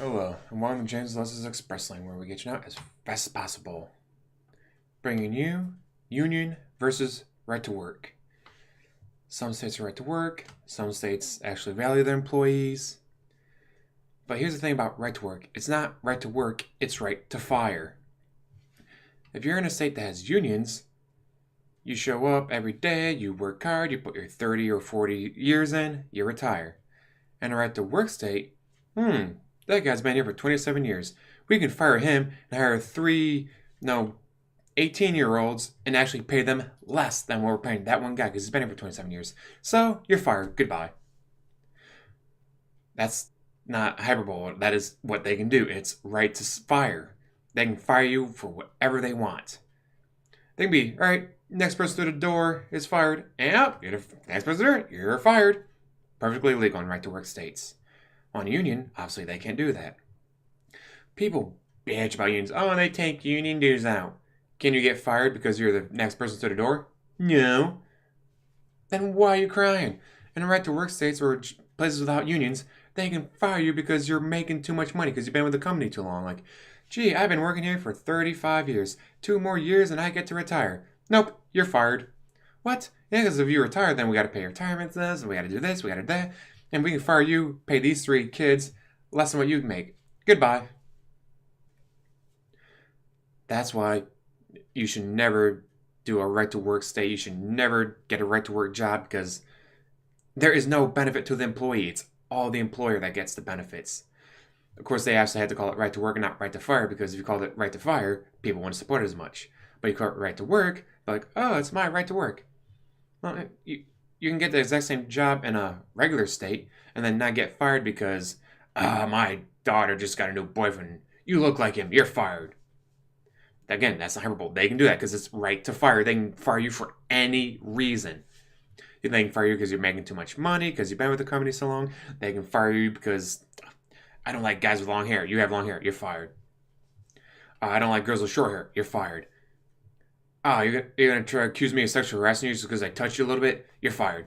Hello, and welcome to James Leslie's Express Lane, where we get you out as fast as possible. Bringing you union versus right to work. Some states are right to work, some states actually value their employees. But here's the thing about right to work. It's not right to work, it's right to fire. If you're in a state that has unions, you show up every day, you work hard, you put your 30 or 40 years in, you retire. In a right to work state, that guy's been here for 27 years. We can fire him and hire 18-year-olds and actually pay them less than what we're paying that one guy because he's been here for 27 years. So you're fired. Goodbye. That's not hyperbole. That is what they can do. It's right to fire. They can fire you for whatever they want. They can be, all right, next person through the door is fired. And you're the next person through, you're fired. Perfectly legal in right to work states. On a union, obviously they can't do that. People bitch about unions. Oh, they take union dues out. Can you get fired because you're the next person to the door? No. Then why are you crying? In right to work states or places without unions, they can fire you because you're making too much money because you've been with the company too long. Like, gee, I've been working here for 35 years. 2 more years and I get to retire. Nope, you're fired. What? Yeah, because if you retire, then we got to pay retirement this, and we got to do this, we got to do that. And we can fire you, pay these 3 kids less than what you'd make. Goodbye. That's why you should never do a right to work state. You should never get a right to work job because there is no benefit to the employee. It's all the employer that gets the benefits. Of course, they actually had to call it right to work and not right to fire because if you called it right to fire, people wouldn't support it as much. But you call it right to work, they're like, oh, it's my right to work. Well, you can get the exact same job in a regular state and then not get fired because, my daughter just got a new boyfriend. You look like him. You're fired. Again, that's not hyperbole. They can do that because it's right to fire. They can fire you for any reason. They can fire you because you're making too much money, because you've been with the company so long. They can fire you because I don't like guys with long hair. You have long hair. You're fired. I don't like girls with short hair. You're fired. You're going to try to accuse me of sexual harassing you just because I touched you a little bit? You're fired.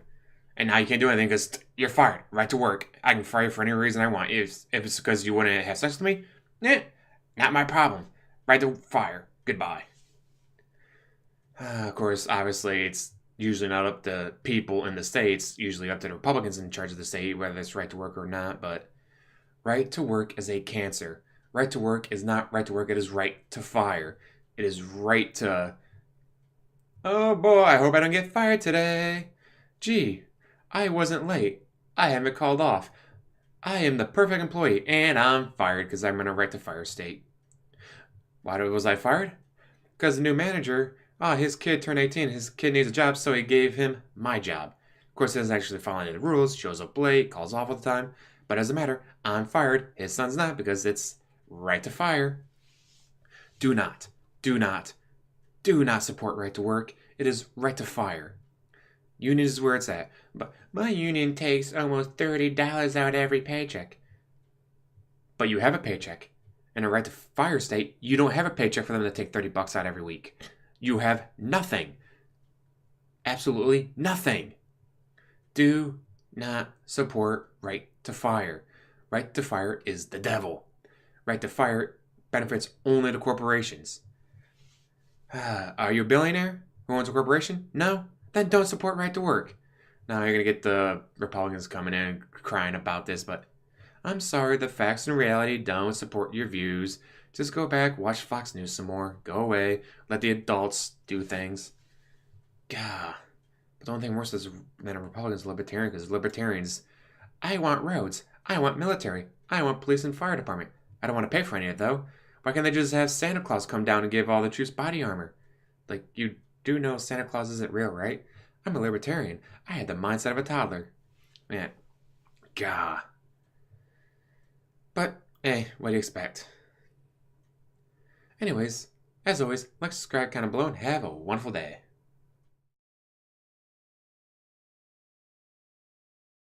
And now you can't do anything because you're fired. Right to work. I can fire you for any reason I want. If it's because you want to have sex with me, not my problem. Right to fire. Goodbye. Of course, obviously, it's usually not up to people in the states. Usually up to the Republicans in charge of the state, whether it's right to work or not. But right to work is a cancer. Right to work is not right to work. It is right to fire. It is right to... Oh boy, I hope I don't get fired today. Gee, I wasn't late. I haven't called off. I am the perfect employee, and I'm fired because I'm in a right to fire state. Why was I fired? Because the new manager, his kid turned 18, his kid needs a job, so he gave him my job. Of course, he doesn't actually follow any of the rules, shows up late, calls off all the time, but it doesn't matter. I'm fired. His son's not because it's right to fire. Do not support right to work. It is right to fire. Union is where it's at. But my union takes almost $30 out every paycheck. But you have a paycheck. In a right to fire state, you don't have a paycheck for them to take $30 out every week. You have nothing. Absolutely nothing. Do not support right to fire. Right to fire is the devil. Right to fire benefits only to corporations. Are you a billionaire who owns a corporation? No? Then don't support right to work. Now you're going to get the Republicans coming in and crying about this, but I'm sorry, the facts and reality don't support your views. Just go back, watch Fox News some more, go away, let the adults do things. Gah. But the only thing worse than a Republican is a libertarian, because libertarians, I want roads, I want military, I want police and fire department. I don't want to pay for any of it, though. Why can't they just have Santa Claus come down and give all the troops body armor? Like, you do know Santa Claus isn't real, right? I'm a libertarian. I had the mindset of a toddler. Man, gah. But, hey, what do you expect? Anyways, as always, like, subscribe, comment below, and have a wonderful day.